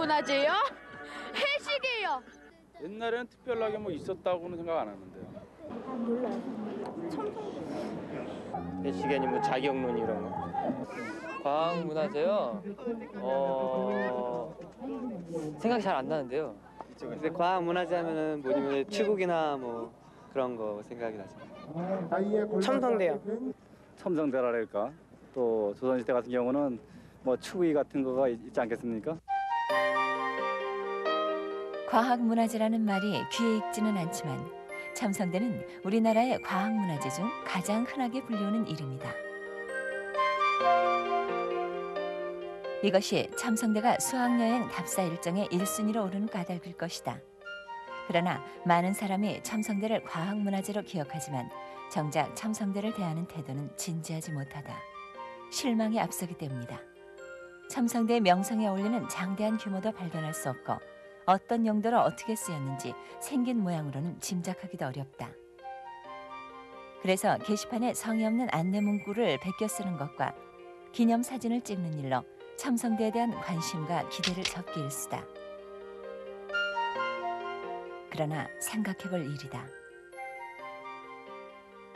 문화재요? 해시계요. 옛날에는 특별하게 뭐 있었다고는 생각 안 하는데요. 해시계니 뭐 자격론 이런 거. 과학문화재요? 생각이 잘 안 나는데요. 근데 과학문화재 하면은 뭐냐면 추국이나 뭐 그런 거 생각이 나죠. 첨성대요. 첨성대랄까. 또 조선시대 같은 경우는 뭐 추위 같은 거가 있지 않겠습니까? 과학문화재라는 말이 귀에 익지는 않지만 첨성대는 우리나라의 과학문화재 중 가장 흔하게 불리우는 이름이다. 이것이 첨성대가 수학여행 답사 일정의 1순위로 오르는 까닭일 것이다. 그러나 많은 사람이 첨성대를 과학문화재로 기억하지만 정작 첨성대를 대하는 태도는 진지하지 못하다. 실망이 앞서기 때문이다. 첨성대의 명성에 어울리는 장대한 규모도 발견할 수 없고 어떤 용도로 어떻게 쓰였는지 생긴 모양으로는 짐작하기도 어렵다. 그래서 게시판에 성의 없는 안내 문구를 베껴 쓰는 것과 기념사진을 찍는 일로 첨성대에 대한 관심과 기대를 접기 일쑤다. 그러나 생각해볼 일이다.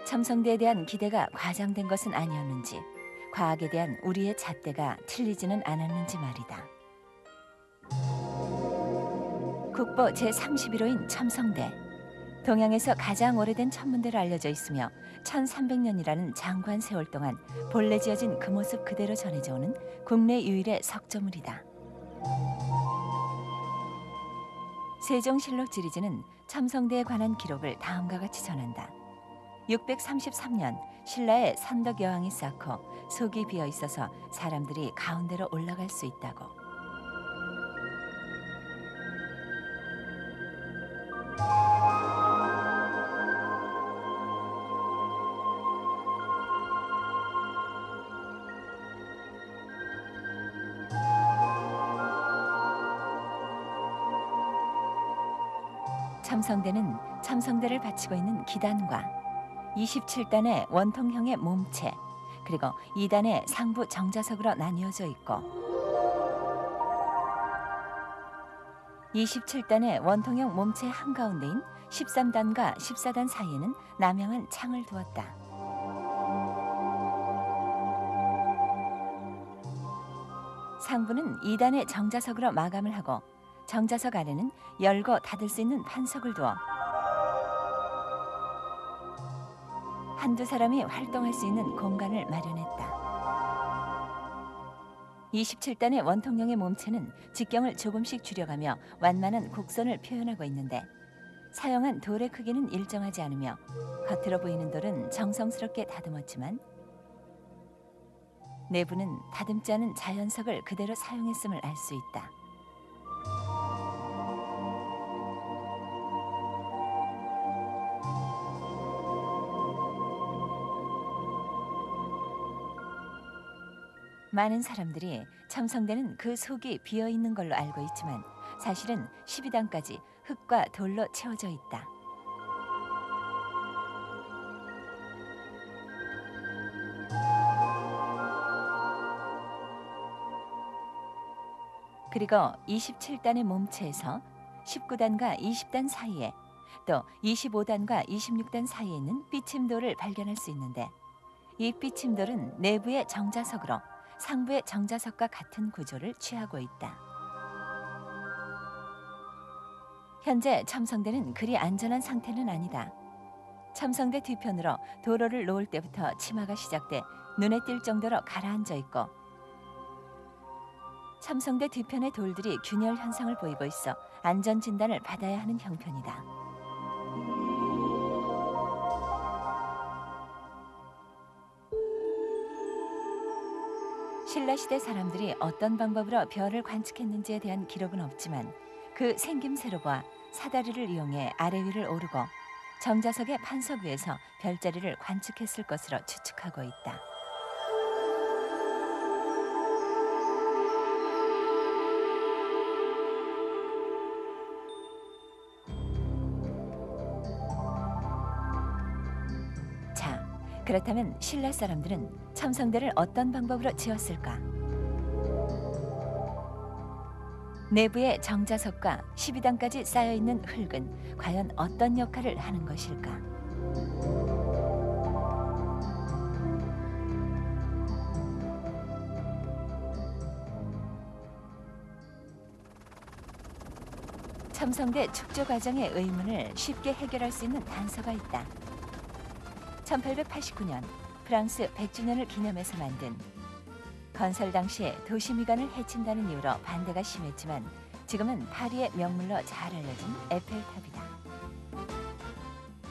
첨성대에 대한 기대가 과장된 것은 아니었는지 과학에 대한 우리의 잣대가 틀리지는 않았는지 말이다. 국보 제31호인 첨성대. 동양에서 가장 오래된 천문대로 알려져 있으며 1300년이라는 장관 세월 동안 본래 지어진 그 모습 그대로 전해져 오는 국내 유일의 석조물이다. 세종실록 지리지는 첨성대에 관한 기록을 다음과 같이 전한다. 633년 신라의 선덕 여왕이 쌓고 속이 비어 있어서 사람들이 가운데로 올라갈 수 있다고. 첨성대는 첨성대를 바치고 있는 기단과 27단의 원통형의 몸체 그리고 2단의 상부 정자석으로 나뉘어져 있고 27단의 원통형 몸체 한가운데인 13단과 14단 사이에는 남향한 창을 두었다. 상부는 2단의 정자석으로 마감을 하고 정자석 아래는 열고 닫을 수 있는 판석을 두어 한두 사람이 활동할 수 있는 공간을 마련했다. 27단의 원통형의 몸체는 직경을 조금씩 줄여가며 완만한 곡선을 표현하고 있는데 사용한 돌의 크기는 일정하지 않으며 겉으로 보이는 돌은 정성스럽게 다듬었지만 내부는 다듬지 않은 자연석을 그대로 사용했음을 알 수 있다. 많은 사람들이 첨성대는 그 속이 비어있는 걸로 알고 있지만 사실은 12단까지 흙과 돌로 채워져 있다. 그리고 27단의 몸체에서 19단과 20단 사이에 또 25단과 26단 사이에 있는 삐침돌을 발견할 수 있는데 이 삐침돌은 내부의 정자석으로 상부의 정자석과 같은 구조를 취하고 있다. 현재 첨성대는 그리 안전한 상태는 아니다. 첨성대 뒤편으로 도로를 놓을 때부터 치마가 시작돼 눈에 띌 정도로 가라앉아 있고 첨성대 뒤편의 돌들이 균열 현상을 보이고 있어 안전 진단을 받아야 하는 형편이다. 신라시대 사람들이 어떤 방법으로 별을 관측했는지에 대한 기록은 없지만 그 생김새로 봐 사다리를 이용해 아래 위를 오르고 정자석의 판석 위에서 별자리를 관측했을 것으로 추측하고 있다. 자, 그렇다면 신라 사람들은 첨성대를 어떤 방법으로 지었을까? 내부의 정자석과 12단까지 쌓여있는 흙은 과연 어떤 역할을 하는 것일까? 첨성대 축조 과정의 의문을 쉽게 해결할 수 있는 단서가 있다. 1889년 프랑스 100주년을 기념해서 만든, 건설 당시에 도시 미관을 해친다는 이유로 반대가 심했지만 지금은 파리의 명물로 잘 알려진 에펠탑이다.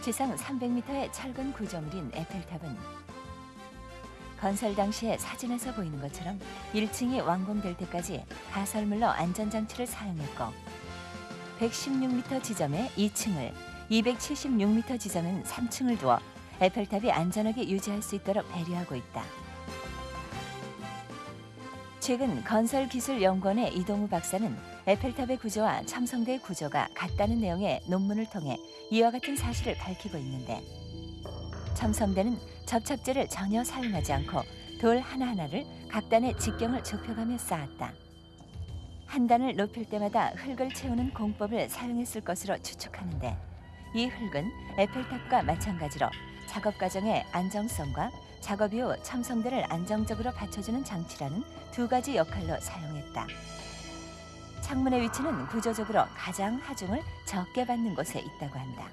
지상 300m의 철근 구조물인 에펠탑은 건설 당시에 사진에서 보이는 것처럼 1층이 완공될 때까지 가설물로 안전장치를 사용했고 116m 지점에 2층을, 276m 지점엔 3층을 두어 에펠탑이 안전하게 유지할 수 있도록 배려하고 있다. 최근 건설기술연구원의 이동우 박사는 에펠탑의 구조와 첨성대의 구조가 같다는 내용의 논문을 통해 이와 같은 사실을 밝히고 있는데, 첨성대는 접착제를 전혀 사용하지 않고 돌 하나하나를 각 단의 직경을 좁혀가며 쌓았다. 한 단을 높일 때마다 흙을 채우는 공법을 사용했을 것으로 추측하는데, 이 흙은 에펠탑과 마찬가지로 작업 과정의 안정성과 작업 이후 첨성대를 안정적으로 받쳐주는 장치라는 두 가지 역할로 사용했다. 창문의 위치는 구조적으로 가장 하중을 적게 받는 곳에 있다고 한다.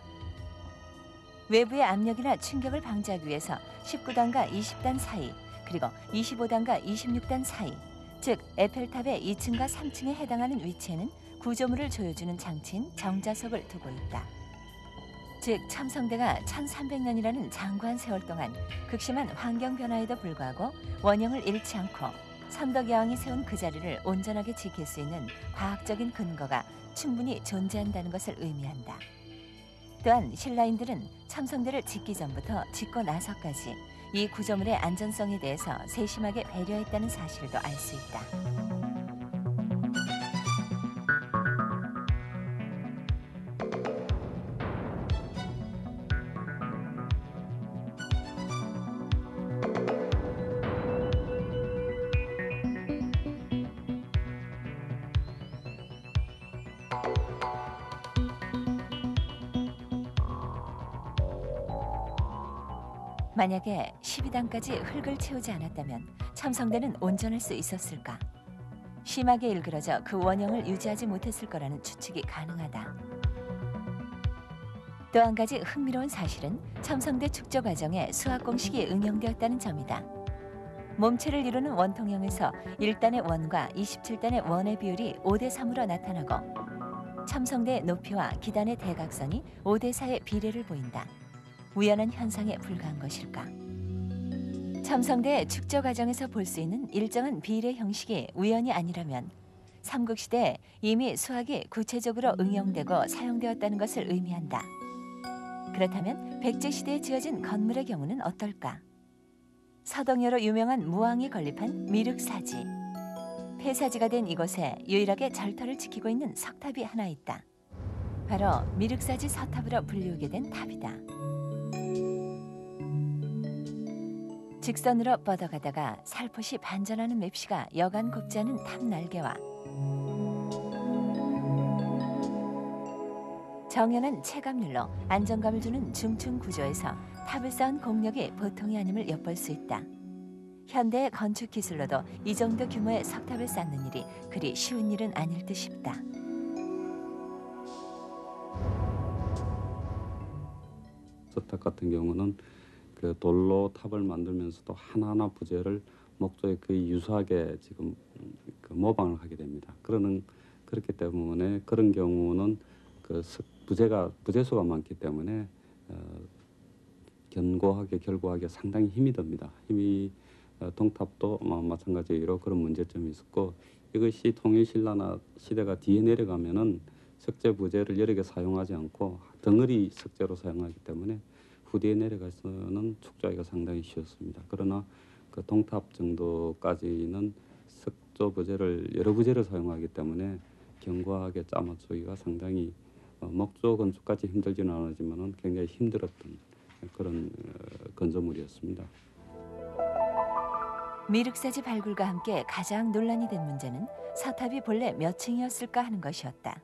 외부의 압력이나 충격을 방지하기 위해서 19단과 20단 사이, 그리고 25단과 26단 사이, 즉 에펠탑의 2층과 3층에 해당하는 위치에는 구조물을 조여주는 장치인 정자석을 두고 있다. 즉 첨성대가 1300년이라는 장구한 세월 동안 극심한 환경 변화에도 불구하고 원형을 잃지 않고 선덕여왕이 세운 그 자리를 온전하게 지킬 수 있는 과학적인 근거가 충분히 존재한다는 것을 의미한다. 또한 신라인들은 첨성대를 짓기 전부터 짓고 나서까지 이 구조물의 안전성에 대해서 세심하게 배려했다는 사실도 알 수 있다. 만약에 12단까지 흙을 채우지 않았다면 첨성대는 온전할 수 있었을까? 심하게 일그러져 그 원형을 유지하지 못했을 거라는 추측이 가능하다. 또 한 가지 흥미로운 사실은 첨성대 축조 과정에 수학 공식이 응용되었다는 점이다. 몸체를 이루는 원통형에서 1단의 원과 27단의 원의 비율이 5대3으로 나타나고 첨성대의 높이와 기단의 대각선이 5대4의 비례를 보인다. 우연한 현상에 불과한 것일까? 첨성대의 축조 과정에서 볼 수 있는 일정한 비례 형식이 우연이 아니라면 삼국시대에 이미 수학이 구체적으로 응용되고 사용되었다는 것을 의미한다. 그렇다면 백제시대에 지어진 건물의 경우는 어떨까? 서동여로 유명한 무왕이 건립한 미륵사지. 폐사지가 된 이곳에 유일하게 절터를 지키고 있는 석탑이 하나 있다. 바로 미륵사지 서탑으로 불리우게 된 탑이다. 직선으로 뻗어가다가 살포시 반전하는 맵시가 여간 곱지 않은 탑 날개와 정연한 체감률로 안정감을 주는 중층 구조에서 탑을 쌓은 공력이 보통이 아님을 엿볼 수 있다. 현대의 건축 기술로도 이 정도 규모의 석탑을 쌓는 일이 그리 쉬운 일은 아닐 듯 싶다. 석탑 같은 경우는 그 돌로 탑을 만들면서도 하나하나 부재를 목조에 거의 유사하게 지금 그 모방을 하게 됩니다. 그렇기 때문에 그런 경우는 그 부재수가 많기 때문에 결고하게 상당히 힘이 듭니다. 동탑도 마찬가지로 그런 문제점이 있었고, 이것이 통일신라 시대가 뒤에 내려가면은 석재 부재를 여러 개 사용하지 않고 덩어리 석재로 사용하기 때문에 후대에 내려가서는 축조하기가 상당히 쉬웠습니다. 그러나 그 동탑 정도까지는 석조 부재를 여러 부재를 사용하기 때문에 견고하게 짜맞추기가 상당히 목조 건축까지 힘들지는 않았지만은 굉장히 힘들었던 그런 건조물이었습니다. 미륵사지 발굴과 함께 가장 논란이 된 문제는 서탑이 본래 몇 층이었을까 하는 것이었다.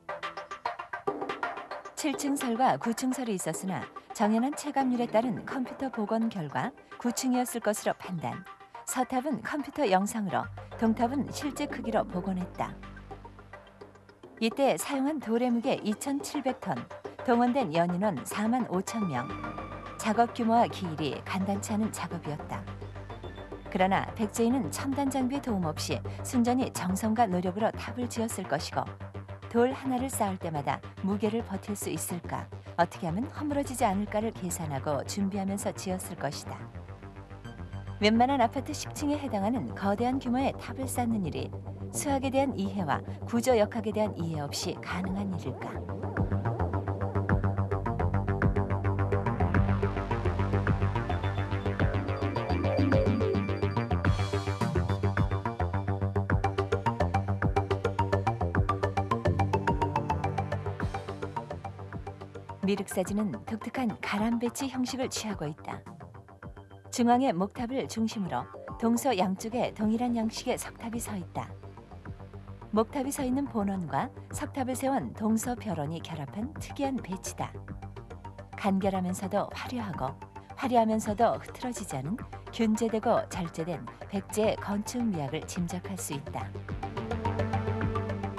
7층설과 9층설이 있었으나 정연한 체감률에 따른 컴퓨터 복원 결과 9층이었을 것으로 판단. 서탑은 컴퓨터 영상으로, 동탑은 실제 크기로 복원했다. 이때 사용한 돌의 무게 2,700톤, 동원된 연인원 4만 5천 명. 작업 규모와 기일이 간단치 않은 작업이었다. 그러나 백제인은 첨단 장비의 도움 없이 순전히 정성과 노력으로 탑을 지었을 것이고 돌 하나를 쌓을 때마다 무게를 버틸 수 있을까, 어떻게 하면 허물어지지 않을까를 계산하고 준비하면서 지었을 것이다. 웬만한 아파트 10층에 해당하는 거대한 규모의 탑을 쌓는 일이 수학에 대한 이해와 구조 역학에 대한 이해 없이 가능한 일일까? 미륵사지는 독특한 가람 배치 형식을 취하고 있다. 중앙의 목탑을 중심으로 동서 양쪽에 동일한 양식의 석탑이 서 있다. 목탑이 서 있는 본원과 석탑을 세운 동서 벼론이 결합한 특이한 배치다. 간결하면서도 화려하고 화려하면서도 흐트러지지 않은 균제되고 절제된 백제의 건축 미학을 짐작할 수 있다.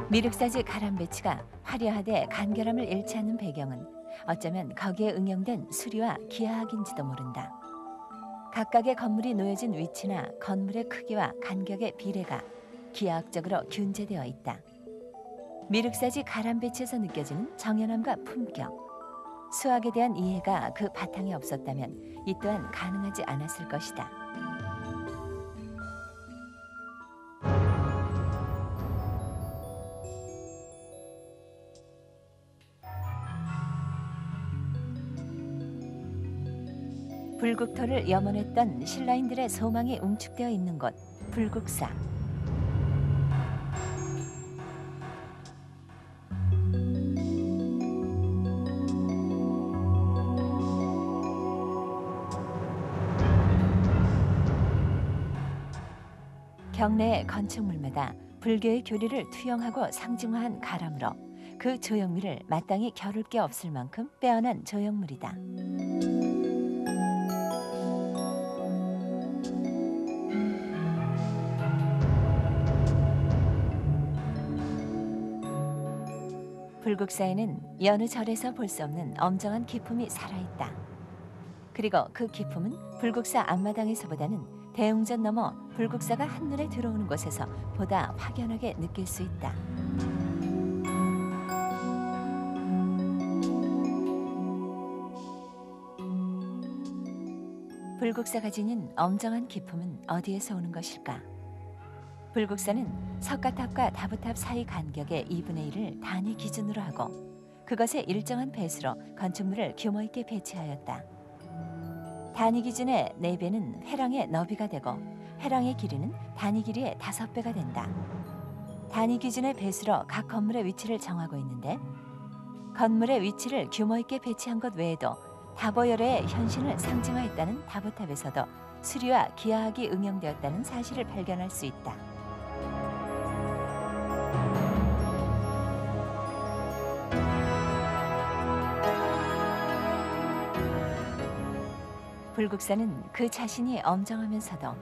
미륵사지 가람 배치가 화려하되 간결함을 잃지 않는 배경은 어쩌면 거기에 응용된 수리와 기하학인지도 모른다. 각각의 건물이 놓여진 위치나 건물의 크기와 간격의 비례가 기하학적으로 균제되어 있다. 미륵사지 가람 배치에서 느껴지는 정연함과 품격, 수학에 대한 이해가 그 바탕에 없었다면 이 또한 가능하지 않았을 것이다. 불국토를 염원했던 신라인들의 소망이 응축되어 있는 곳, 불국사. 경내의 건축물마다 불교의 교리를 투영하고 상징화한 가람으로 그 조형미를 마땅히 겨룰 게 없을 만큼 빼어난 조형물이다. 불국사에는 여느 절에서 볼 수 없는 엄정한 기품이 살아있다. 그리고 그 기품은 불국사 앞마당에서보다는 대웅전 넘어 불국사가 한눈에 들어오는 곳에서 보다 확연하게 느낄 수 있다. 불국사가 지닌 엄정한 기품은 어디에서 오는 것일까? 불국사는 석가탑과 다부탑 사이 간격의 2분의 1을 단위 기준으로 하고 그것의 일정한 배수로 건축물을 규모 있게 배치하였다. 단위 기준의 4배는 회랑의 너비가 되고 회랑의 길이는 단위 길이의 5배가 된다. 단위 기준의 배수로 각 건물의 위치를 정하고 있는데 건물의 위치를 규모 있게 배치한 것 외에도 다보열의 현신을 상징화했다는 다부탑에서도 수리와 기하학이 응용되었다는 사실을 발견할 수 있다. 불국사는 그 자신이 엄정하면서도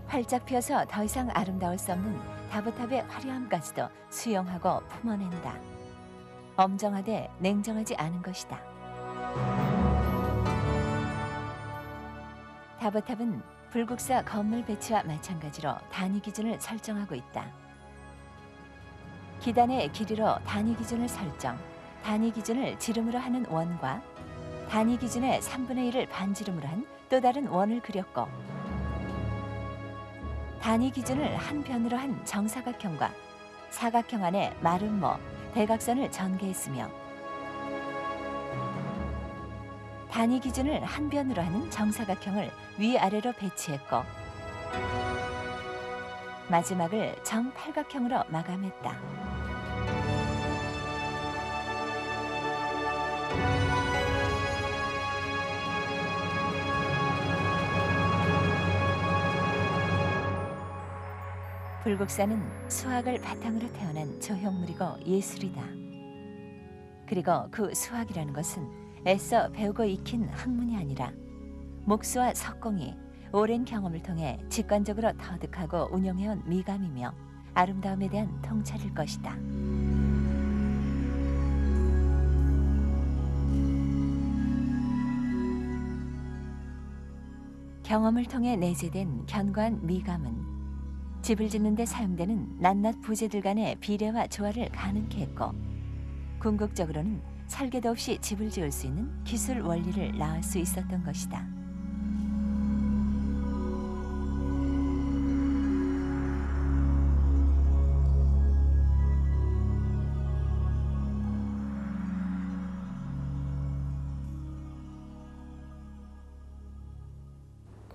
활짝 피어서 더 이상 아름다울 수 없는 다부탑의 화려함까지도 수용하고 품어낸다. 엄정하되 냉정하지 않은 것이다. 다부탑은 불국사 건물 배치와 마찬가지로 단위 기준을 설정하고 있다. 기단의 길이로 단위 기준을 설정, 단위 기준을 지름으로 하는 원과 단위 기준의 3분의 1을 반지름으로 한 또 다른 원을 그렸고 단위 기준을 한 변으로 한 정사각형과 사각형 안에 마름모, 대각선을 전개했으며 단위 기준을 한 변으로 하는 정사각형을 위아래로 배치했고 마지막을 정팔각형으로 마감했다. 불국사는 수학을 바탕으로 태어난 조형물이고 예술이다. 그리고 그 수학이라는 것은 애써 배우고 익힌 학문이 아니라 목수와 석공이 오랜 경험을 통해 직관적으로 터득하고 운영해온 미감이며 아름다움에 대한 통찰일 것이다. 경험을 통해 내재된 견고한 미감은 집을 짓는 데 사용되는 낱낱 부재들 간의 비례와 조화를 가능케 했고 궁극적으로는 설계도 없이 집을 지을 수 있는 기술 원리를 낳을 수 있었던 것이다.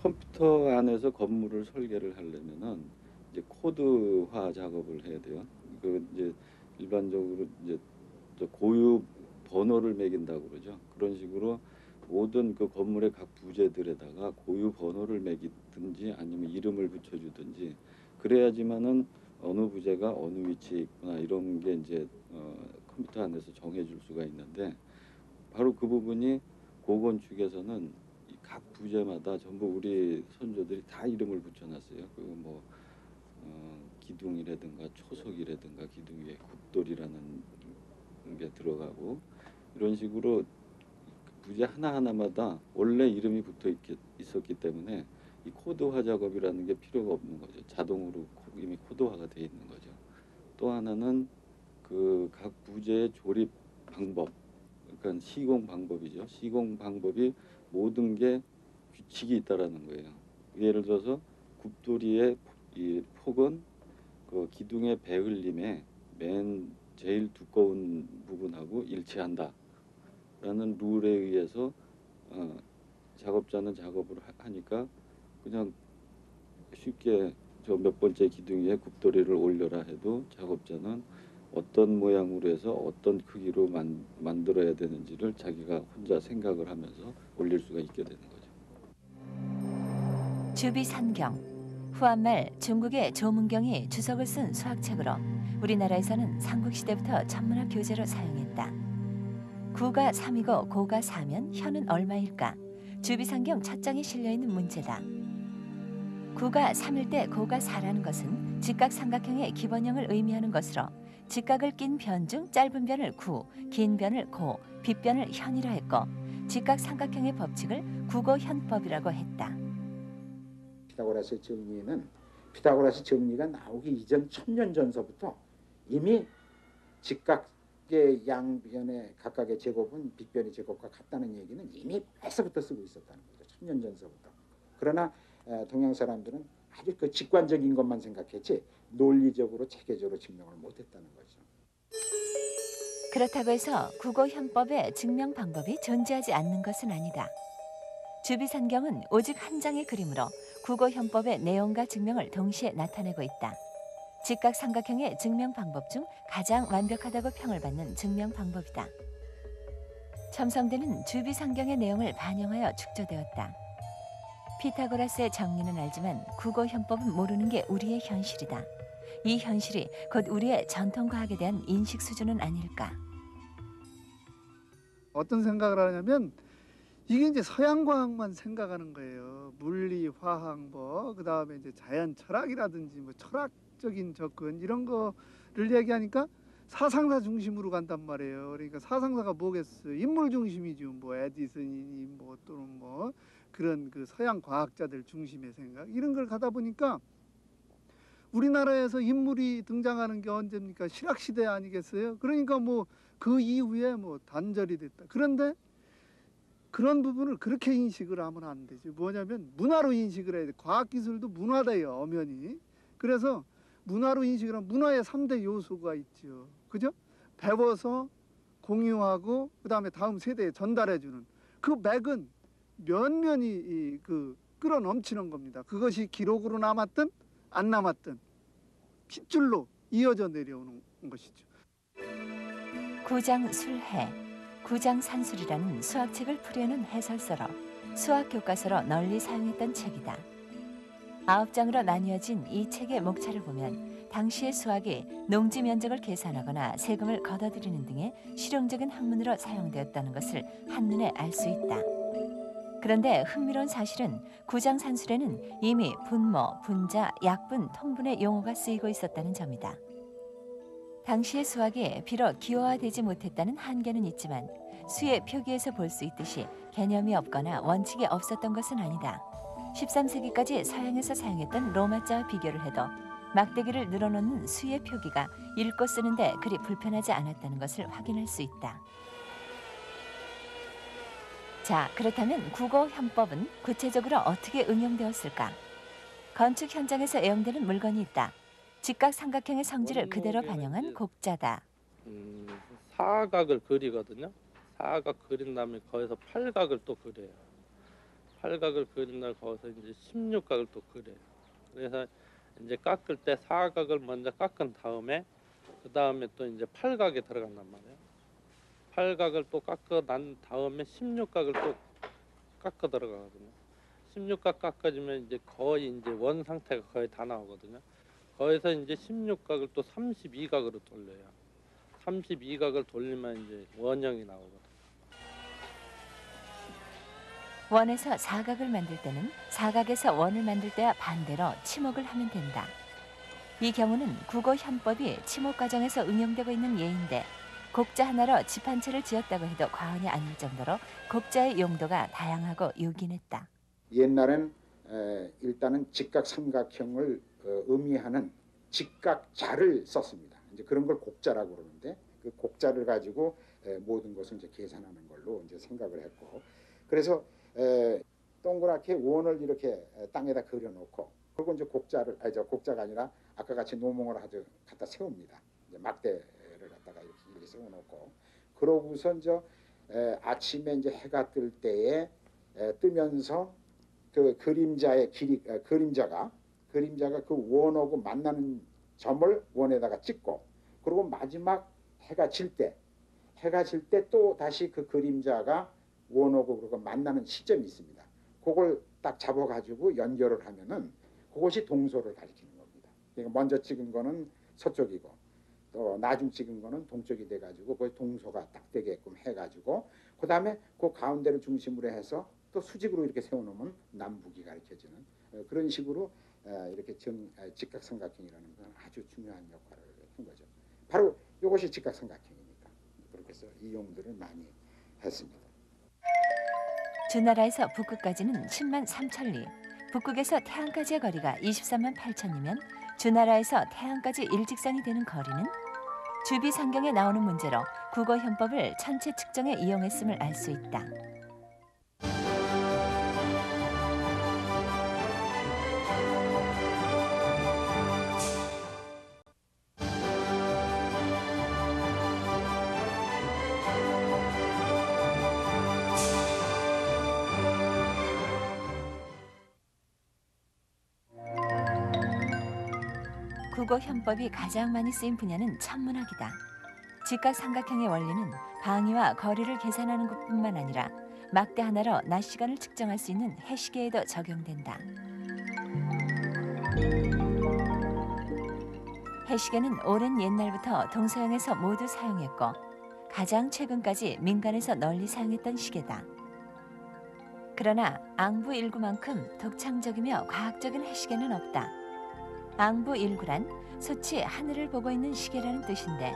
컴퓨터 안에서 건물을 설계를 하려면은 이제 코드화 작업을 해야 돼요. 그 이제 일반적으로 이제 고유 번호를 매긴다고 그러죠. 그런 식으로 모든 그 건물의 각 부재들에다가 고유 번호를 매기든지 아니면 이름을 붙여주든지 그래야지만은 어느 부재가 어느 위치에 있구나 이런 게 이제 컴퓨터 안에서 정해줄 수가 있는데 바로 그 부분이 고건축에서는 각 부재마다 전부 우리 선조들이 다 이름을 붙여놨어요. 그 뭐 기둥이라든가 초석이라든가 기둥 위에 굽돌이라는 게 들어가고 이런 식으로 부재 하나하나마다 원래 이름이 붙어 있었기 때문에 이 코드화 작업이라는 게 필요가 없는 거죠. 자동으로 이미 코드화가 돼 있는 거죠. 또 하나는 그 각 부재의 조립 방법, 그러니까 시공 방법이죠. 시공 방법이 모든 게 규칙이 있다라는 거예요. 예를 들어서 굽돌이의 이 폭은 그 기둥의 배흘림에 맨 제일 두꺼운 부분하고 일치한다라는 룰에 의해서 작업자는 작업을 하니까 그냥 쉽게 저 몇 번째 기둥 위에 굽돌이를 올려라 해도 작업자는 어떤 모양으로 해서 어떤 크기로 만들어야 되는지를 자기가 혼자 생각을 하면서 올릴 수가 있게 되는 거죠. 주비산경, 후한말 중국의 조문경이 주석을 쓴 수학책으로 우리나라에서는 삼국시대부터 천문학 교재로 사용했다. 구가 3이고 고가 4면 현은 얼마일까? 주비산경 첫 장에 실려있는 문제다. 구가 3일 때 고가 4라는 것은 직각삼각형의 기본형을 의미하는 것으로 직각을 낀 변 중 짧은 변을 구, 긴 변을 고, 빗변을 현이라 했고 직각삼각형의 법칙을 구고현법이라고 했다. 피타고라스의 정리는 피타고라스 정리가 나오기 이전 1000년 전서부터 이미 직각의 양변의 각각의 제곱은 빗변의 제곱과 같다는 얘기는 이미 벌써부터 쓰고 있었다는 거죠. 1000년 전서부터. 그러나 동양 사람들은 아주 그 직관적인 것만 생각했지 논리적으로 체계적으로 증명을 못했다는 거죠. 그렇다고 해서 구고현법의 증명 방법이 존재하지 않는 것은 아니다. 주비산경은 오직 한 장의 그림으로 구고현법의 내용과 증명을 동시에 나타내고 있다. 직각삼각형의 증명 방법 중 가장 완벽하다고 평을 받는 증명 방법이다. 첨성대는 주비산경의 내용을 반영하여 축조되었다. 피타고라스의 정리는 알지만 구고현법은 모르는 게 우리의 현실이다. 이 현실이 곧 우리의 전통과학에 대한 인식 수준은 아닐까. 어떤 생각을 하냐면 이게 이제 서양 과학만 생각하는 거예요. 물리, 화학, 그다음에 이제 자연 철학이라든지 철학적인 접근 이런 거를 얘기하니까 사상사 중심으로 간단 말이에요. 그러니까 사상사가 뭐겠어요? 인물 중심이죠. 에디슨이니 또는 그런 그 서양 과학자들 중심의 생각 이런 걸 가다 보니까 우리나라에서 인물이 등장하는 게 언제입니까? 실학시대 아니겠어요? 그러니까 그 이후에 단절이 됐다. 그런데 그런 부분을 그렇게 인식을 하면 안 되죠. 뭐냐면 문화로 인식을 해야 돼. 과학기술도 문화다요, 엄연히. 그래서 문화로 인식을 하면 문화의 3대 요소가 있죠. 그죠? 배워서 공유하고 그다음에 다음 세대에 전달해주는 그 맥은 면면이 끌어 넘치는 겁니다. 그것이 기록으로 남았든 안 남았든 핏줄로 이어져 내려오는 것이죠. 구장술해, 구장산술이라는 수학책을 풀이하는 해설서로 수학 교과서로 널리 사용했던 책이다. 9장으로 나뉘어진 이 책의 목차를 보면 당시의 수학이 농지 면적을 계산하거나 세금을 걷어들이는 등의 실용적인 학문으로 사용되었다는 것을 한눈에 알 수 있다. 그런데 흥미로운 사실은 9장 산술에는 이미 분모, 분자, 약분, 통분의 용어가 쓰이고 있었다는 점이다. 당시의 수학이 비록 기호화되지 못했다는 한계는 있지만 수의 표기에서 볼 수 있듯이 개념이 없거나 원칙이 없었던 것은 아니다. 13세기까지 서양에서 사용했던 로마자와 비교를 해도 막대기를 늘어놓는 수의 표기가 읽고 쓰는데 그리 불편하지 않았다는 것을 확인할 수 있다. 자, 그렇다면 국어 현법은 구체적으로 어떻게 응용되었을까? 건축 현장에서 애용되는 물건이 있다. 직각삼각형의 성질을 그대로 반영한 곡자다. 사각을 그리거든요. 사각 그린 다음에 거기서 팔각을 또 그려요. 팔각을 그린 다음에 거기서 이제 16각을 또 그려요. 그래서 이제 깎을 때 사각을 먼저 깎은 다음에 그 다음에 또 이제 팔각에 들어간단 말이에요. 팔각을 또 깎아 난 다음에 16각을 또 깎아 들어가거든요. 16각 깎아주면 이제 거의 이제 원 상태가 거의 다 나오거든요. 거기서 이제 16각을 또 32각으로 돌려요. 32각을 돌리면 이제 원형이 나오거든요. 원에서 사각을 만들 때는 사각에서 원을 만들 때와 반대로 치목을 하면 된다. 이 경우는 국어 현법이 치목 과정에서 응용되고 있는 예인데 곡자 하나로 집 한 채를 지었다고 해도 과언이 아닐 정도로 곡자의 용도가 다양하고 요긴했다. 옛날엔 일단은 직각삼각형을 의미하는 직각자를 썼습니다. 이제 그런 걸 곡자라고 그러는데 그 곡자를 가지고 모든 것을 이제 계산하는 걸로 이제 생각을 했고, 그래서 동그랗게 원을 이렇게 땅에다 그려놓고, 그리고 이제 곡자가 아니라 아까 같이 노몽을 아주 갖다 세웁니다. 이제 막대를 갖다가 이렇게 세워놓고, 그러고서 이제 아침에 이제 해가 뜰 때에 뜨면서 그 그림자의 길이 그림자가 그 원하고 만나는 점을 원에다가 찍고, 그리고 마지막 해가 질 때 또 다시 그 그림자가 원하고 그리고 만나는 시점이 있습니다. 그걸 딱 잡아가지고 연결을 하면은 그것이 동서를 가리키는 겁니다. 그러니까 먼저 찍은 거는 서쪽이고 또 나중 찍은 거는 동쪽이 돼가지고 그 동서가 딱 되게끔 해가지고 그 다음에 그 가운데를 중심으로 해서 또 수직으로 이렇게 세워놓으면 남북이 가리켜지는 그런 식으로 이렇게 직각삼각형이라는 건 아주 중요한 역할을 한 거죠. 바로 이것이 직각삼각형이니까 그렇게 해서 이용들을 많이 했습니다. 주나라에서 북극까지는 10만 3천리, 북극에서 태양까지의 거리가 23만 8천이면 주나라에서 태양까지 일직선이 되는 거리는 주비상경에 나오는 문제로 국어 현법을 천체 측정에 이용했음을 알 수 있다. 국어 현법이 가장 많이 쓰인 분야는 천문학이다. 직각삼각형의 원리는 방위와 거리를 계산하는 것뿐만 아니라 막대 하나로 낮 시간을 측정할 수 있는 해시계에도 적용된다. 해시계는 오랜 옛날부터 동서양에서 모두 사용했고 가장 최근까지 민간에서 널리 사용했던 시계다. 그러나 앙부일구만큼 독창적이며 과학적인 해시계는 없다. 앙부일구란 소치 하늘을 보고 있는 시계라는 뜻인데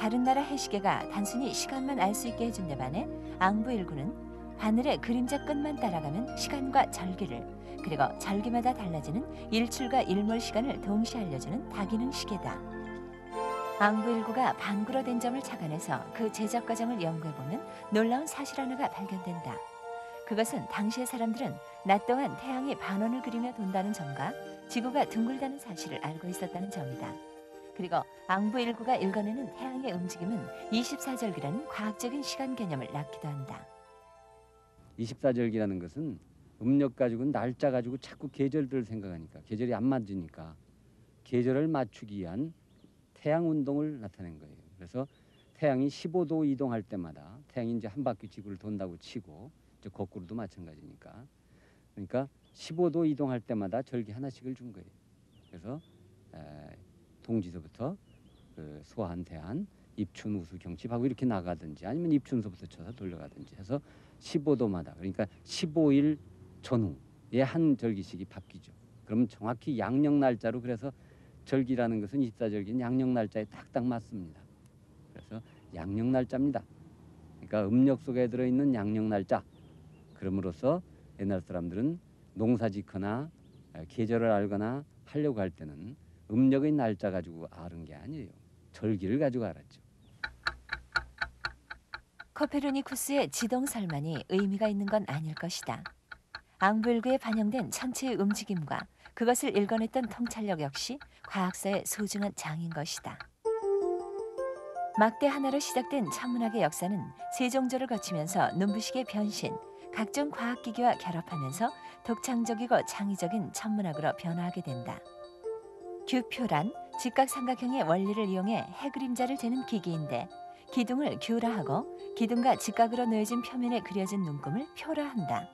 다른 나라 해시계가 단순히 시간만 알 수 있게 해준 데 반해 앙부일구는 하늘의 그림자 끝만 따라가면 시간과 절기를 그리고 절기마다 달라지는 일출과 일몰 시간을 동시에 알려주는 다기능 시계다. 앙부일구가 반구로 된 점을 착안해서 그 제작 과정을 연구해보면 놀라운 사실 하나가 발견된다. 그것은 당시의 사람들은 낮 동안 태양이 반원을 그리며 돈다는 점과 지구가 둥글다는 사실을 알고 있었다는 점이다. 그리고 앙부일구가 읽어내는 태양의 움직임은 24절기라는 과학적인 시간 개념을 낳기도 한다. 24절기라는 것은 음력 가지고 날짜 가지고 자꾸 계절들을 생각하니까 계절이 안 맞으니까 계절을 맞추기 위한 태양 운동을 나타낸 거예요. 그래서 태양이 15도 이동할 때마다 태양이 이제 한 바퀴 지구를 돈다고 치고 이제 거꾸로도 마찬가지니까 그러니까 15도 이동할 때마다 절기 하나씩을 준 거예요. 그래서 동지서부터 그 소한, 대한, 입춘, 우수, 경칩하고 이렇게 나가든지 아니면 입춘서부터 쳐서 돌려가든지 해서 15도마다 그러니까 15일 전후에 한 절기씩이 바뀌죠. 그러면 정확히 양력 날짜로 그래서 절기라는 것은 입사절기는 양력 날짜에 딱딱 맞습니다. 그래서 양력 날짜입니다. 그러니까 음력 속에 들어있는 양력 날짜. 그럼으로써 옛날 사람들은 농사 짓거나 계절을 알거나 하려고 할 때는 음력의 날짜 가지고 아는 게 아니에요. 절기를 가지고 알았죠. 코페르니쿠스의 지동설만이 의미가 있는 건 아닐 것이다. 앙불구에 반영된 천체의 움직임과 그것을 읽어냈던 통찰력 역시 과학사의 소중한 장인 것이다. 막대 하나로 시작된 천문학의 역사는 세종조를 거치면서 눈부시게 변신, 각종 과학기기와 결합하면서 독창적이고 창의적인 천문학으로 변화하게 된다. 규표란 직각삼각형의 원리를 이용해 해그림자를 재는 기기인데 기둥을 규라하고 기둥과 직각으로 놓여진 표면에 그려진 눈금을 표라한다.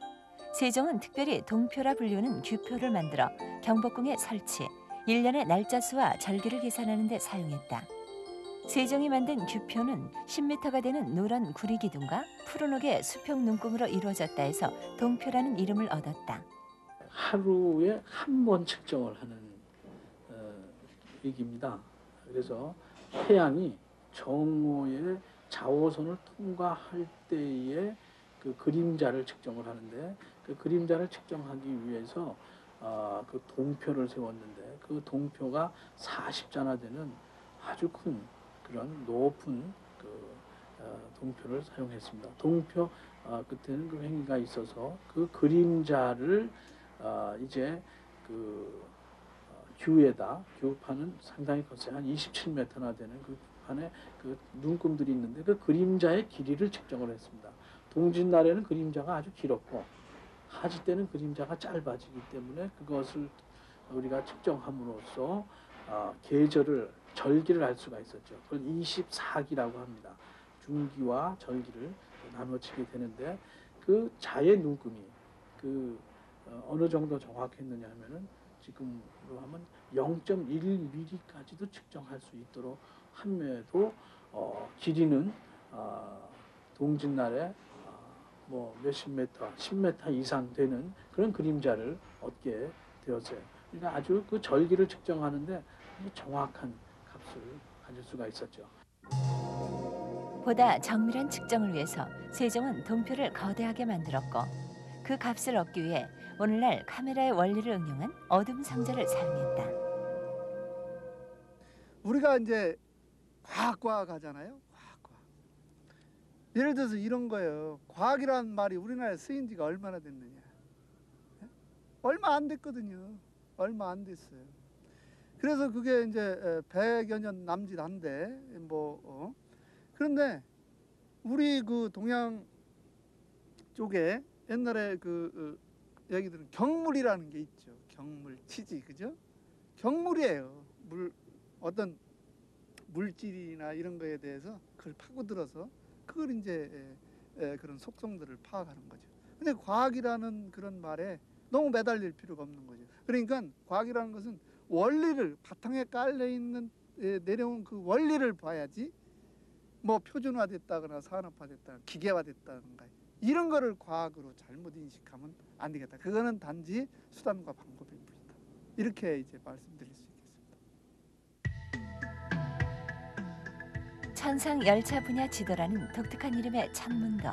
세종은 특별히 동표라 불리우는 규표를 만들어 경복궁에 설치, 1년의 날짜 수와 절기를 계산하는 데 사용했다. 세종이 만든 규표는 10m가 되는 노란 구리 기둥과 푸른 옥의 수평 눈금으로 이루어졌다 해서 동표라는 이름을 얻었다. 하루에 한 번 측정을 하는 얘기입니다. 그래서 태양이 정오의 자오선을 통과할 때의 그 그림자를 측정을 하는데 그 그림자를 측정하기 위해서 그 동표를 세웠는데 그 동표가 40자나 되는 아주 큰 그런 높은 그 동표를 사용했습니다. 동표 끝에는 그 횡기가 있어서 그 그림자를 이제 그 규에다 규판은 상당히 컸어요. 한 27m나 되는 그 판에 그 눈금들이 있는데 그 그림자의 길이를 측정을 했습니다. 동짓날에는 그림자가 아주 길었고 하지 때는 그림자가 짧아지기 때문에 그것을 우리가 측정함으로써 계절을 절기를 알 수가 있었죠. 그걸 24기라고 합니다. 중기와 절기를 나눠치게 되는데 그 자의 눈금이 그 어느 정도 정확했느냐 하면은 지금으로 하면 0.1mm까지도 측정할 수 있도록 함에도 길이는 동짓날에 뭐 몇십 미터, 10m 이상 되는 그런 그림자를 얻게 되었어요. 그러니까 아주 그 절기를 측정하는데 정확한 값을 가질 수가 있었죠. 보다 정밀한 측정을 위해서 세종은 동표를 거대하게 만들었고 그 값을 얻기 위해 오늘날 카메라의 원리를 응용한 어둠 상자를 사용했다. 우리가 이제 과학 하잖아요. 과학. 예를 들어서 이런 거예요. 과학이라는 말이 우리나라에 쓰인 지가 얼마나 됐느냐. 얼마 안 됐거든요. 얼마 안 됐어요. 그래서 그게 이제 100여 년 남짓한데 그런데 우리 그 동양 쪽에 옛날에 그 얘기들은 경물이라는 게 있죠. 경물, 치지, 그죠? 경물이에요. 어떤 물질이나 이런 거에 대해서 그걸 파고들어서 그걸 이제 그런 속성들을 파악하는 거죠. 근데 과학이라는 그런 말에 너무 매달릴 필요가 없는 거죠. 그러니까 과학이라는 것은 원리를 바탕에 깔려 있는 내려온 그 원리를 봐야지 뭐 표준화됐다거나 산업화됐다거나 기계화됐다든가 이런 거를 과학으로 잘못 인식하면 안 되겠다. 그거는 단지 수단과 방법일 뿐이다. 이렇게 이제 말씀드릴 수 있겠습니다. 천상 열차 분야 지도라는 독특한 이름의 천문도.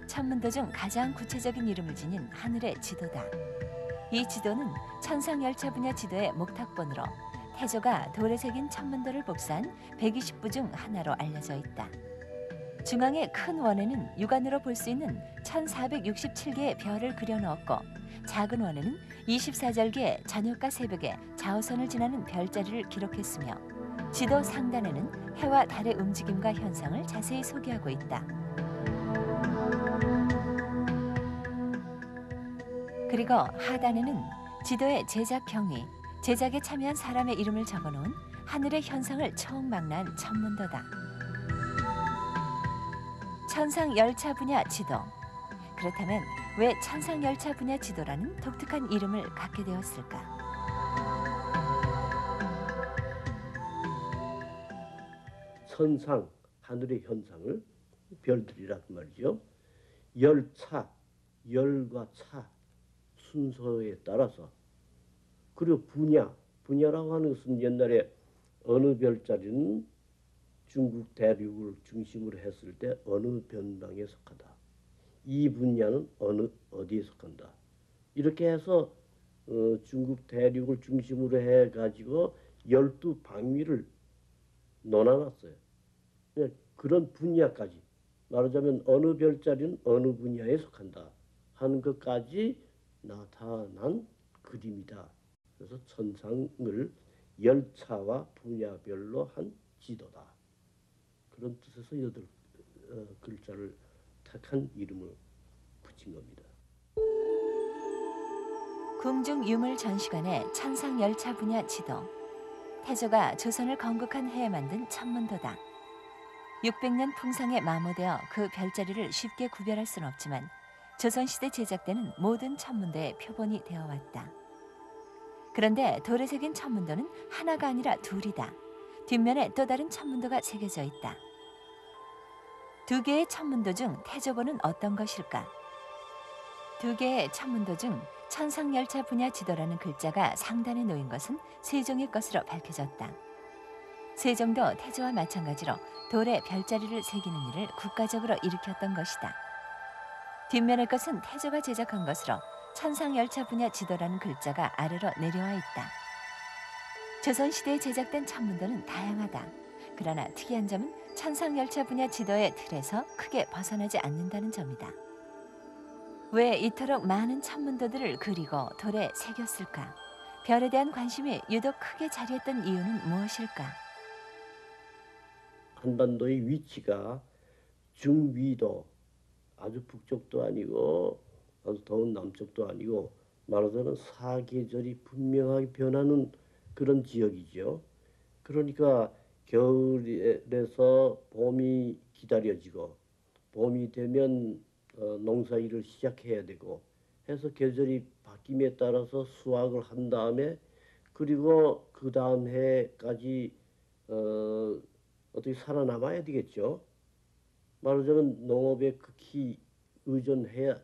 천문도 중 가장 구체적인 이름을 지닌 하늘의 지도다. 이 지도는 천상 열차 분야 지도의 목탁본으로 태조가 돌에 새긴 천문도를 복사한 120부 중 하나로 알려져 있다. 중앙의 큰 원에는 육안으로 볼 수 있는 1467개의 별을 그려넣었고 작은 원에는 24절기의 저녁과 새벽에 자오선을 지나는 별자리를 기록했으며 지도 상단에는 해와 달의 움직임과 현상을 자세히 소개하고 있다. 그리고 하단에는 지도의 제작 경위, 제작에 참여한 사람의 이름을 적어놓은 하늘의 현상을 총망라한 천문도다. 천상 열차 분야 지도. 그렇다면 왜 천상열차 분야 지도라는 독특한 이름을 갖게 되었을까? 천상, 하늘의 현상을 별들이란 말이죠. 열차, 열과 차 순서에 따라서, 그리고 분야라고 하는 것은 옛날에 어느 별자리는 중국 대륙을 중심으로 했을 때 어느 변방에 속하다. 이 분야는 어디에 속한다. 이렇게 해서 중국 대륙을 중심으로 해가지고 12방위를 논아놨어요. 그런 분야까지, 말하자면 어느 별자리는 어느 분야에 속한다 하는 것까지 나타난 그림이다. 그래서 천상을 열차와 분야별로 한 지도다. 그런 뜻에서 8글자를 택한 이름을 붙인 겁니다. 궁중 유물 전시관의 천상열차 분야 지도. 태조가 조선을 건국한 해에 만든 천문도다. 600년 풍상에 마모되어 그 별자리를 쉽게 구별할 수는 없지만 조선시대 제작되는 모든 천문도의 표본이 되어왔다. 그런데 돌에 새긴 천문도는 하나가 아니라 둘이다. 뒷면에 또 다른 천문도가 새겨져 있다. 두 개의 천문도 중 태조본은 어떤 것일까? 두 개의 천문도 중 천상열차 분야 지도라는 글자가 상단에 놓인 것은 세종의 것으로 밝혀졌다. 세종도 태조와 마찬가지로 돌에 별자리를 새기는 일을 국가적으로 일으켰던 것이다. 뒷면의 것은 태조가 제작한 것으로 천상열차 분야 지도라는 글자가 아래로 내려와 있다. 조선시대에 제작된 천문도는 다양하다. 그러나 특이한 점은 천상열차 분야 지도의 틀에서 크게 벗어나지 않는다는 점이다. 왜 이토록 많은 천문도들을 그리고 돌에 새겼을까? 별에 대한 관심이 유독 크게 자리했던 이유는 무엇일까? 한반도의 위치가 중위도, 아주 북쪽도 아니고 아주 더운 남쪽도 아니고, 말하자면 사계절이 분명하게 변하는 그런 지역이죠. 그러니까 겨울에서 봄이 기다려지고, 봄이 되면 농사일을 시작해야 되고 해서 계절이 바뀜에 따라서 수확을 한 다음에, 그리고 그 다음 해까지 어떻게 살아남아야 되겠죠. 말하자면 농업에 극히 의존해야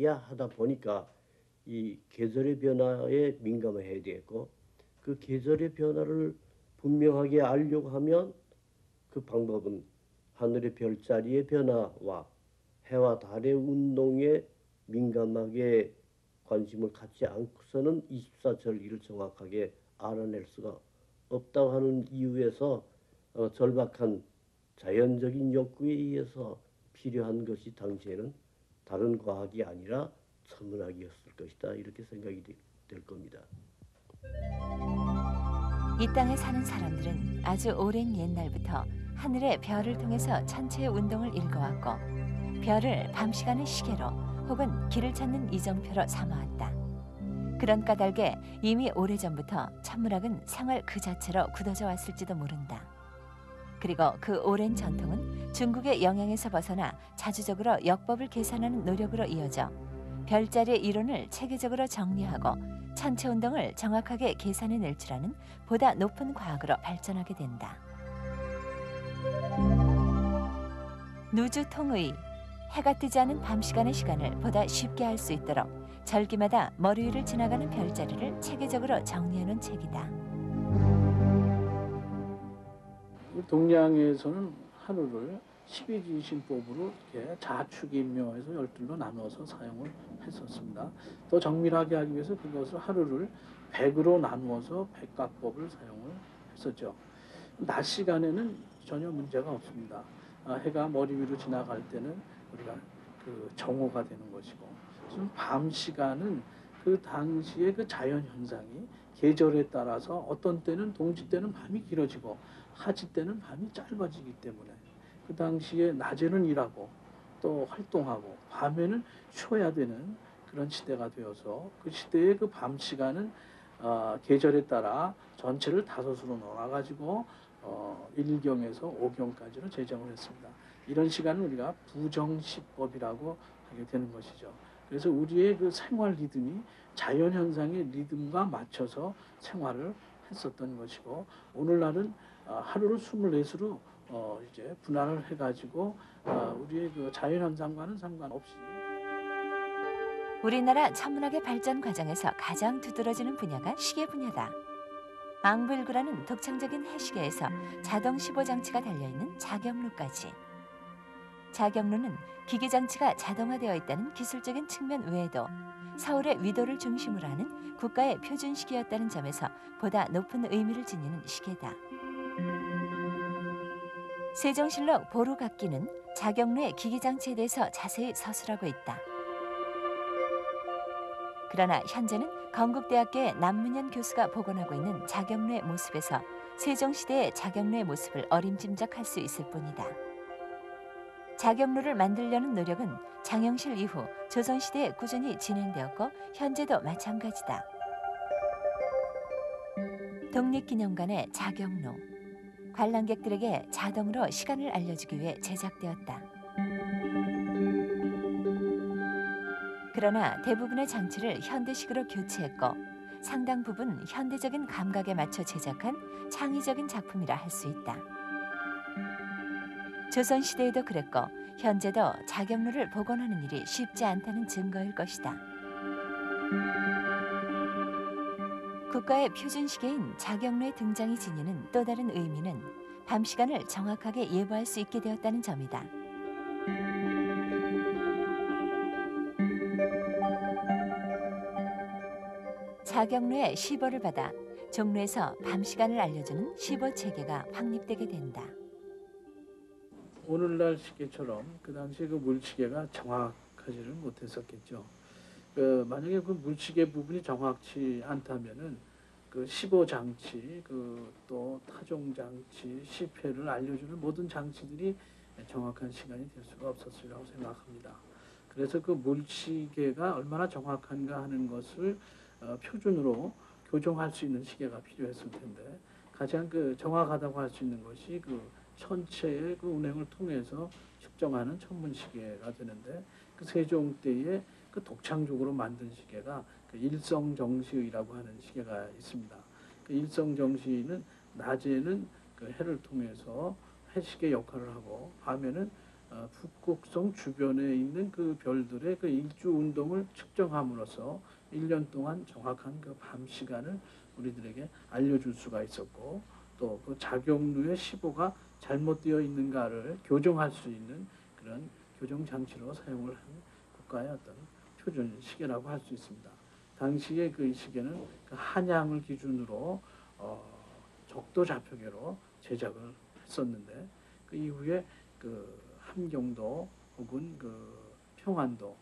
하다 보니까 이 계절의 변화에 민감해야 되겠고, 그 계절의 변화를 분명하게 알려고 하면 그 방법은 하늘의 별자리의 변화와 해와 달의 운동에 민감하게 관심을 갖지 않고서는 24절기를 정확하게 알아낼 수가 없다고 하는 이유에서 절박한 자연적인 욕구에 의해서 필요한 것이 당시에는 다른 과학이 아니라 천문학이었을 것이다, 이렇게 생각이 될 겁니다. 이 땅에 사는 사람들은 아주 오랜 옛날부터 하늘의 별을 통해서 천체의 운동을 읽어왔고, 별을 밤 시간의 시계로 혹은 길을 찾는 이정표로 삼아왔다. 그런 까닭에 이미 오래전부터 천문학은 생활 그 자체로 굳어져 왔을지도 모른다. 그리고 그 오랜 전통은 중국의 영향에서 벗어나 자주적으로 역법을 계산하는 노력으로 이어져 별자리의 이론을 체계적으로 정리하고 천체 운동을 정확하게 계산해낼 줄 아는 보다 높은 과학으로 발전하게 된다. 누주통의, 해가 뜨지 않은 밤 시간의 시간을 보다 쉽게 알 수 있도록 절기마다 머리 위를 지나가는 별자리를 체계적으로 정리해놓은 책이다. 동양에서는 하루를 12지신법으로 이렇게 자축인묘해서 12로 나누어서 사용을 했었습니다. 더 정밀하게 하기 위해서 그것을 하루를 100으로 나누어서 백각법을 사용을 했었죠. 낮 시간에는 전혀 문제가 없습니다. 해가 머리 위로 지나갈 때는 우리가 그 정오가 되는 것이고, 밤 시간은 그 당시의 그 자연 현상이 계절에 따라서 어떤 때는 동지 때는 밤이 길어지고 하지 때는 밤이 짧아지기 때문에 그 당시에 낮에는 일하고 또 활동하고 밤에는 쉬어야 되는 그런 시대가 되어서 그 시대의 그 밤 시간은 계절에 따라 전체를 5으로 나눠가지고 1경에서 5경까지로 제정을 했습니다. 이런 시간을 우리가 부정시법이라고 하게 되는 것이죠. 그래서 우리의 그 생활 리듬이 자연 현상의 리듬과 맞춰서 생활을 했었던 것이고, 오늘날은 하루를 24수로 이제 분할을 해가지고 우리의 그 자연 현상과는 상관없이 우리나라 천문학의 발전 과정에서 가장 두드러지는 분야가 시계 분야다. 앙불구라는 독창적인 해시계에서 자동 15장치가 달려있는 자격루까지. 자격루는 기기장치가 자동화되어 있다는 기술적인 측면 외에도 서울의 위도를 중심으로 하는 국가의 표준시계였다는 점에서 보다 높은 의미를 지니는 시계다. 세종실록 보루각기는 자격루의 기기장치에 대해서 자세히 서술하고 있다. 그러나 현재는 건국대학교의 남문현 교수가 복원하고 있는 자격루의 모습에서 세종시대의 자격루의 모습을 어림짐작할 수 있을 뿐이다. 자격루를 만들려는 노력은 장영실 이후 조선시대에 꾸준히 진행되었고 현재도 마찬가지다. 독립기념관의 자격루. 관람객들에게 자동으로 시간을 알려주기 위해 제작되었다. 그러나 대부분의 장치를 현대식으로 교체했고 상당 부분 현대적인 감각에 맞춰 제작한 창의적인 작품이라 할 수 있다. 조선시대에도 그랬고 현재도 자격루를 복원하는 일이 쉽지 않다는 증거일 것이다. 국가의 표준시계인 자격루의 등장이 지니는 또 다른 의미는 밤 시간을 정확하게 예보할 수 있게 되었다는 점이다. 자격루의 시보를 받아 종로에서 밤 시간을 알려주는 시보 체계가 확립되게 된다. 오늘날 시계처럼 그 당시에 그 물시계가 정확하지를 못했었겠죠. 만약에 그 물시계 부분이 정확치 않다면은 그 15장치, 그 또 타종 장치, 시패를 알려주는 모든 장치들이 정확한 시간이 될 수가 없었으리라고 생각합니다. 그래서 그 물시계가 얼마나 정확한가 하는 것을 표준으로 교정할 수 있는 시계가 필요했을 텐데, 가장 그 정확하다고 할 수 있는 것이 그 천체의 그 운행을 통해서 측정하는 천문시계가 되는데, 그 세종 때에 그 독창적으로 만든 시계가 그 일성정시의라고 하는 시계가 있습니다. 그 일성정시는 낮에는 그 해를 통해서 해시계 역할을 하고, 밤에는 북극성 주변에 있는 그 별들의 그 일주 운동을 측정함으로써 1년 동안 정확한 그 밤 시간을 우리들에게 알려줄 수가 있었고, 또 그 자격루의 시보가 잘못되어 있는가를 교정할 수 있는 그런 교정 장치로 사용을 한 국가의 어떤 표준 시계라고 할 수 있습니다. 당시에 그 시계는 그 한양을 기준으로 적도 좌표계로 제작을 했었는데, 그 이후에 그 함경도 혹은 그 평안도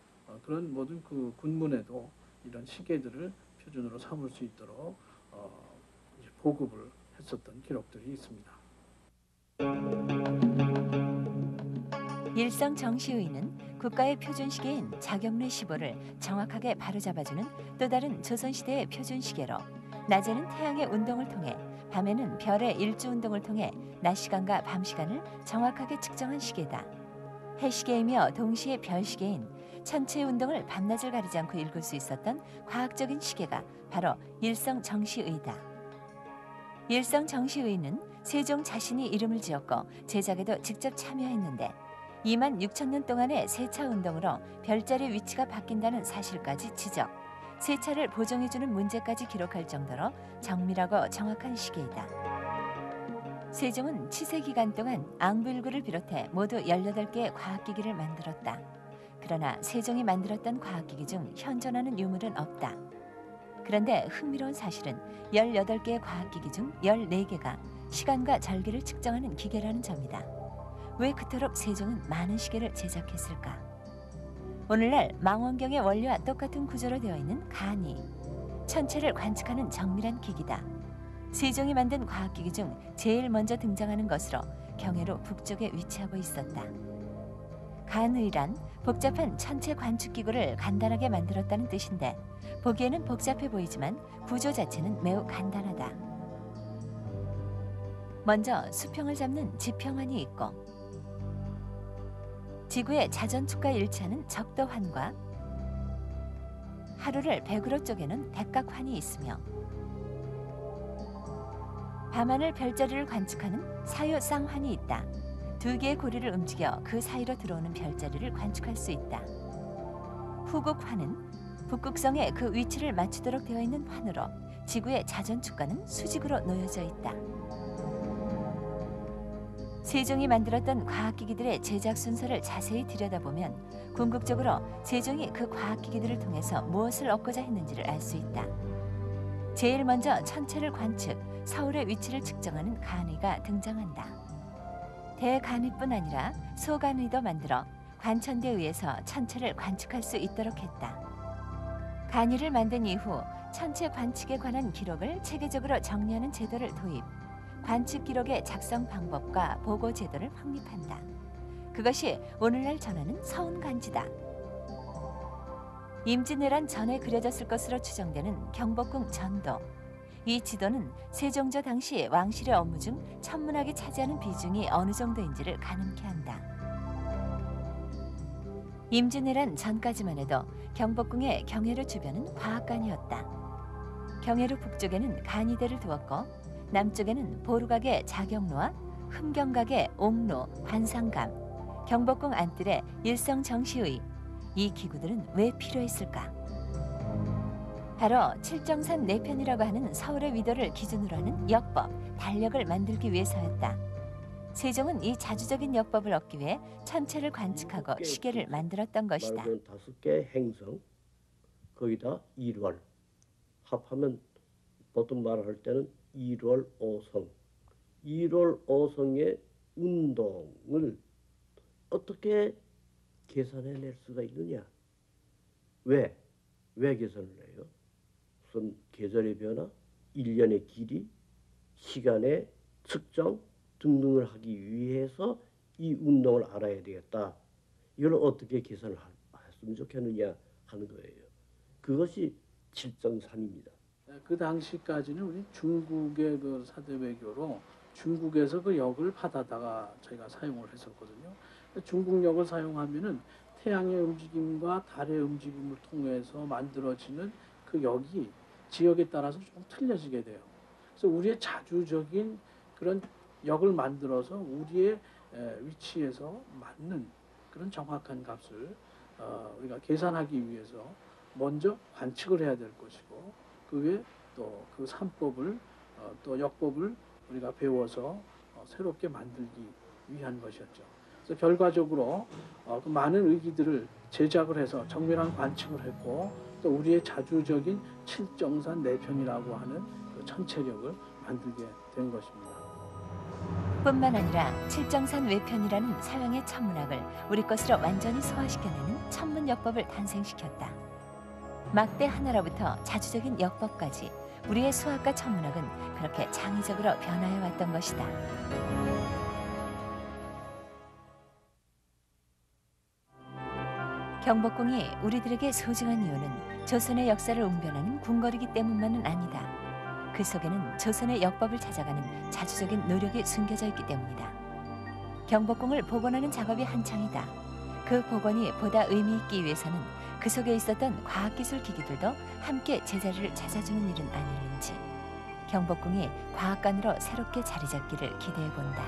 그런 모든 그 군문에도 이런 시계들을 표준으로 삼을 수 있도록 이제 보급을 했었던 기록들이 있습니다. 일성정시의는 국가의 표준시계인 자격루 시보를 정확하게 바로잡아주는 또 다른 조선시대의 표준시계로, 낮에는 태양의 운동을 통해 밤에는 별의 일주운동을 통해 낮 시간과 밤 시간을 정확하게 측정한 시계다. 해시계이며 동시에 별시계인 천체의 운동을 밤낮을 가리지 않고 읽을 수 있었던 과학적인 시계가 바로 일성정시의다. 일성정시의는 세종 자신이 이름을 지었고 제작에도 직접 참여했는데 2만 6천 년 동안의 세차 운동으로 별자리 위치가 바뀐다는 사실까지 지적, 세차를 보정해주는 문제까지 기록할 정도로 정밀하고 정확한 시계이다. 세종은 치세 기간 동안 앙불구를 비롯해 모두 18개의 과학기기를 만들었다. 그러나 세종이 만들었던 과학기기 중 현존하는 유물은 없다. 그런데 흥미로운 사실은 18개의 과학기기 중 14개가 시간과 절기를 측정하는 기계라는 점이다. 왜 그토록 세종은 많은 시계를 제작했을까? 오늘날 망원경의 원리와 똑같은 구조로 되어 있는 간이 천체를 관측하는 정밀한 기기다. 세종이 만든 과학기기 중 제일 먼저 등장하는 것으로 경해로 북쪽에 위치하고 있었다. 간의란 복잡한 천체 관측기구를 간단하게 만들었다는 뜻인데, 보기에는 복잡해 보이지만 구조 자체는 매우 간단하다. 먼저 수평을 잡는 지평환이 있고, 지구의 자전축과 일치하는 적도환과 하루를 100으로 쪼개는 백각환이 있으며 밤하늘 별자리를 관측하는 사유쌍환이 있다. 두 개의 고리를 움직여 그 사이로 들어오는 별자리를 관측할 수 있다. 후국환은 북극성의 그 위치를 맞추도록 되어 있는 환으로 지구의 자전축과는 수직으로 놓여져 있다. 세종이 만들었던 과학기기들의 제작 순서를 자세히 들여다보면 궁극적으로 세종이 그 과학기기들을 통해서 무엇을 얻고자 했는지를 알 수 있다. 제일 먼저 천체를 관측, 서울의 위치를 측정하는 간이가 등장한다. 대간이뿐 아니라 소간이도 만들어 관천대에 의해서 천체를 관측할 수 있도록 했다. 간이를 만든 이후 천체 관측에 관한 기록을 체계적으로 정리하는 제도를 도입, 관측 기록의 작성 방법과 보고 제도를 확립한다. 그것이 오늘날 전하는 서운간지다. 임진왜란 전에 그려졌을 것으로 추정되는 경복궁 전도. 이 지도는 세종조 당시 왕실의 업무 중 천문학이 차지하는 비중이 어느 정도인지를 가늠케 한다. 임진왜란 전까지만 해도 경복궁의 경회로 주변은 과학관이었다. 경회로 북쪽에는 간이대를 두었고 남쪽에는 보루각의 자경로와 흠경각의 옥로, 관상감, 경복궁 안뜰의 일성정시의 이 기구들은 왜 필요했을까? 바로 칠정산 내편이라고 하는 서울의 위도를 기준으로 하는 역법, 달력을 만들기 위해서였다. 세종은 이 자주적인 역법을 얻기 위해 천체를 관측하고 시계를 만들었던 것이다. 5개 행성, 거기다 1월, 합하면 보통 말할 때는 1월 5성. 1월 5성의 운동을 어떻게 계산해낼 수가 있느냐? 왜 계산을 해요? 우선 계절의 변화, 1년의 길이, 시간의 측정 등등을 하기 위해서 이 운동을 알아야 되겠다. 이걸 어떻게 계산을 했으면 좋겠느냐 하는 거예요. 그것이 칠정산입니다. 그 당시까지는 우리 중국의 그 사대 외교로 중국에서 그 역을 받아다가 저희가 사용을 했었거든요. 중국역을 사용하면은 태양의 움직임과 달의 움직임을 통해서 만들어지는 그 역이 지역에 따라서 좀 틀려지게 돼요. 그래서 우리의 자주적인 그런 역을 만들어서 우리의 위치에서 맞는 그런 정확한 값을 우리가 계산하기 위해서 먼저 관측을 해야 될 것이고 그 외에 또 그 산법을 또 역법을 우리가 배워서 새롭게 만들기 위한 것이었죠. 그래서 결과적으로 그 많은 의기들을 제작을 해서 정밀한 관측을 했고 또 우리의 자주적인 칠정산 내편이라고 하는 그 천체력을 만들게 된 것입니다. 뿐만 아니라 칠정산 외편이라는 서양의 천문학을 우리 것으로 완전히 소화시켜내는 천문역법을 탄생시켰다. 막대 하나로부터 자주적인 역법까지 우리의 수학과 천문학은 그렇게 창의적으로 변화해 왔던 것이다. 경복궁이 우리들에게 소중한 이유는 조선의 역사를 웅변하는 궁궐이기 때문만은 아니다. 그 속에는 조선의 역법을 찾아가는 자주적인 노력이 숨겨져 있기 때문이다. 경복궁을 복원하는 작업이 한창이다. 그 복원이 보다 의미 있기 위해서는 그 속에 있었던 과학기술 기기들도 함께 제자리를 찾아주는 일은 아닐는지 경복궁이 과학관으로 새롭게 자리 잡기를 기대해 본다.